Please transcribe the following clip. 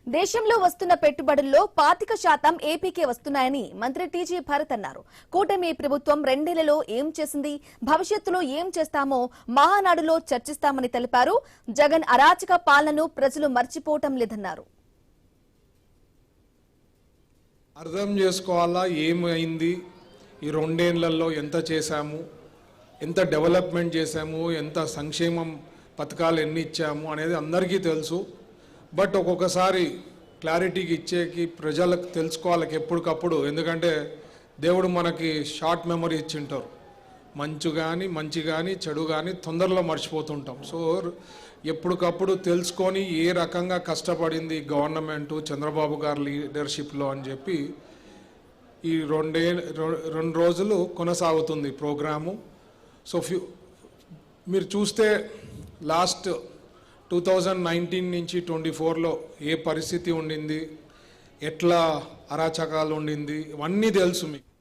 దేశంలో వస్తున్న పెట్టుబడుల్లో 25% ఏపీకే వస్తున్నాయని మంత్రి టీజీ భరత్ అన్నారు. కూటమి ప్రభుత్వం రెండేళ్లలో ఏం చేసింది, భవిష్యత్తులో ఏం చేస్తామో మహానాడులో చర్చిస్తామని తెలిపారు. జగన్ అరాచక పాలనను ప్రజలు మర్చిపోవటం లేదన్నారు. అర్థం చేసుకోవాలా ఏమైంది, ఈ రెండేళ్లలో ఎంత చేశాము, ఎంత డెవలప్మెంట్ చేశాము, ఎంత సంక్షేమం పథకాలు ఎన్ని ఇచ్చాము అనేది అందరికీ తెలుసు. బట్ ఒక్కొక్కసారి క్లారిటీకి ఇచ్చేకి ప్రజలకు తెలుసుకోవాలి ఎప్పటికప్పుడు. ఎందుకంటే దేవుడు మనకి షార్ట్ మెమరీ ఇచ్చింటారు. మంచి కానీ చెడు కానీ తొందరలో మర్చిపోతుంటాం. సో ఎప్పటికప్పుడు తెలుసుకొని ఏ రకంగా కష్టపడింది గవర్నమెంటు చంద్రబాబు గారి లీడర్షిప్లో అని చెప్పి ఈ రెండు రోజులు కొనసాగుతుంది ప్రోగ్రాము. సో మీరు చూస్తే లాస్ట్ 2019 నుంచి 24లో ఏ పరిస్థితి ఉండింది, ఎట్లా అరాచకాలు ఉండింది, ఇవన్నీ తెలుసు మీకు.